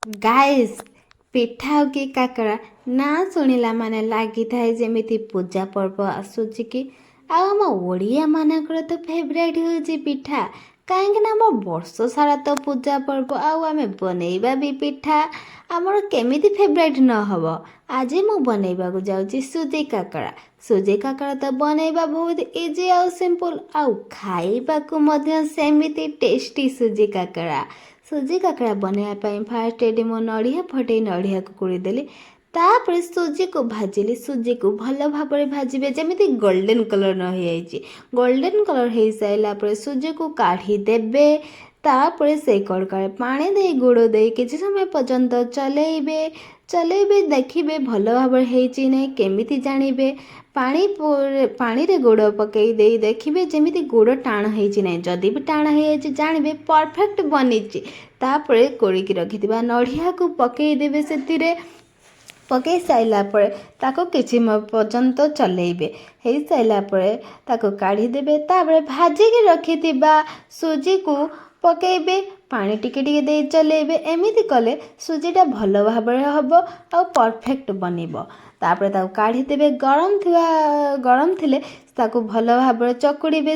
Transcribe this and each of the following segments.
Guys ପିଠା ଆଉ କି କାକରା ନା ଶୁଣିଲା ମାନେ ଲାଗିଥାଏ ଯେମିତି ପୂଜା ପର୍ବ ଆସୁଛି କି ଆଉ ଆମ ଓଡ଼ିଆ ମାନଙ୍କର ତ ଫେଭରାଇଟ୍ ହେଉଛି ପିଠା। କାହିଁକି ନା ଆମ ବର୍ଷ ସାରା ତ ପୂଜା ପର୍ବ ଆଉ ଆମେ ବନେଇବା ବି ପିଠା ଆମର କେମିତି ଫେଭରାଇଟ୍ ନ ହେବ। ଆଜି ମୁଁ ବନେଇବାକୁ ଯାଉଛି ସୁଜି କାକରା। ସୁଜି କାକରା ତ ବନେଇବା ବହୁତ ଇଜି ଆଉ ସିମ୍ପଲ୍ ଆଉ ଖାଇବାକୁ ମଧ୍ୟ ସେମିତି ଟେଷ୍ଟି ସୁଜି କାକରା। ସୁଜି କାକରା ବନେଇବା ପାଇଁ ଫାଷ୍ଟ ଏଠି ମୁଁ ନଡ଼ିଆ ଫଟେଇ ନଡ଼ିଆକୁ କୋଳିଦେଲି। ତାପରେ ସୁଜିକୁ ଭାଜିଲି। ସୁଜିକୁ ଭଲ ଭାବରେ ଭାଜିବେ ଯେମିତି ଗୋଲ୍ଡେନ୍ କଲର୍ ନ ହେଇଯାଇଛି। ଗୋଲ୍ଡେନ୍ କଲର୍ ହେଇସାରିଲା ପରେ ସୁଜିକୁ କାଢ଼ିଦେବେ। ତାପରେ ସେଇ କଡ଼କାରେ ପାଣି ଦେଇ ଗୁଡ଼ ଦେଇ କିଛି ସମୟ ପର୍ଯ୍ୟନ୍ତ ଚଲେଇବେ ଦେଖିବେ ଭଲ ଭାବରେ ହେଇଛି ନାହିଁ କେମିତି ଜାଣିବେ। ପାଣିରେ ଗୁଡ଼ ପକେଇ ଦେଇ ଦେଖିବେ ଯେମିତି ଗୁଡ଼ ଟାଣ ହେଇଛି ନାହିଁ। ଯଦି ବି ଟାଣ ହେଇଯାଇଛି ଜାଣିବେ ପରଫେକ୍ଟ ବନିଛି। ତାପରେ କୋଳିକି ରଖିଥିବା ନଡ଼ିଆକୁ ପକେଇଦେବେ ସେଥିରେ। ପକେଇ ସାରିଲା ପରେ ତାକୁ କିଛି ପର୍ଯ୍ୟନ୍ତ ଚଲେଇବେ। ହେଇସାରିଲା ପରେ ତାକୁ କାଢ଼ିଦେବେ। ତାପରେ ଭାଜିକି ରଖିଥିବା ସୁଜିକୁ ପକେଇବେ। ପାଣି ଟିକେ ଟିକେ ଦେଇ ଚଲେଇବେ। ଏମିତି କଲେ ସୁଜିଟା ଭଲ ଭାବରେ ହେବ ଆଉ ପରଫେକ୍ଟ ବନିବ। ତାପରେ ତାକୁ କାଢ଼ିଦେବେ। ଗରମ ଥିଲେ ତାକୁ ଭଲ ଭାବରେ ଚକୁଡ଼ିବେ।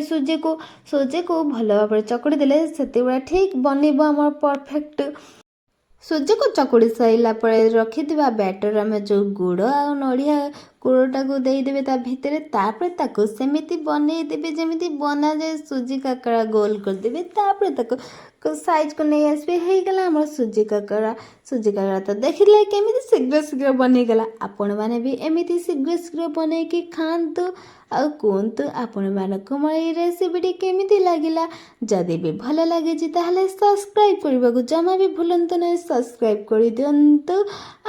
ସୁଜିକୁ ଭଲ ଭାବରେ ଚକୁଡ଼ି ଦେଲେ ସେତେବେଳେ ଠିକ୍ ବନିବ ଆମର ପରଫେକ୍ଟ। ସୁଜିକୁ ଚକୁଡ଼ି ସାରିଲା ପରେ ରଖିଥିବା ବ୍ୟାଟର ଆମେ ଯେଉଁ ଗୁଡ଼ ଆଉ ନଡ଼ିଆ ଗୁଡ଼ଟାକୁ ଦେଇଦେବେ ତା ଭିତରେ। ତାପରେ ତାକୁ ସେମିତି ବନେଇଦେବେ ଯେମିତି ବନାଯାଏ ସୁଜି କାକରା ଗୋଲ କରିଦେବେ। ତାପରେ ତାକୁ ସାଇଜ୍କୁ ନେଇ ଆସିବେ। ହେଇଗଲା ଆମର ସୁଜି କାକରା। ସୁଜି କାକରା ତ ଦେଖିଲେ କେମିତି ଶୀଘ୍ର ବନେଇଗଲା। ଆପଣମାନେ ବି ଏମିତି ଶୀଘ୍ର ବନେଇକି ଖାଆନ୍ତୁ ଆଉ କୁହନ୍ତୁ ଆପଣମାନଙ୍କୁ ମୋର ଏଇ ରେସିପିଟି କେମିତି ଲାଗିଲା। ଯଦି ବି ଭଲ ଲାଗିଛି ତାହେଲେ ସବସ୍କ୍ରାଇବ୍ କରିବାକୁ ଜମା ବି ଭୁଲନ୍ତୁ ନାହିଁ। ସବସ୍କ୍ରାଇବ୍ କରିଦିଅନ୍ତୁ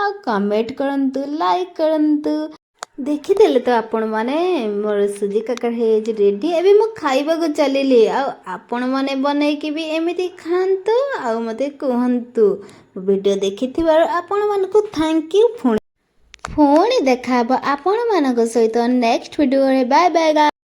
ଆଉ କମେଣ୍ଟ କରନ୍ତୁ, ଲାଇକ୍ କରନ୍ତୁ। ଦେଖିଥିଲେ ତ ଆପଣମାନେ ମୋର ସୁଜି କାକରା ହେଇଯାଇଛି ରେଡ଼ି। ଏବେ ମୁଁ ଖାଇବାକୁ ଚାଲିଲି। ଆଉ ଆପଣମାନେ ବନେଇକି ବି ଏମିତି ଖାଆନ୍ତୁ ଆଉ ମୋତେ କୁହନ୍ତୁ। ଭିଡ଼ିଓ ଦେଖିଥିବାରୁ ଆପଣମାନଙ୍କୁ ଥ୍ୟାଙ୍କ ୟୁ। ପୁଣି ଦେଖା ହେବ ଆପଣମାନଙ୍କ ସହିତ ନେକ୍ସଟ ଭିଡ଼ିଓରେ। Bye bye.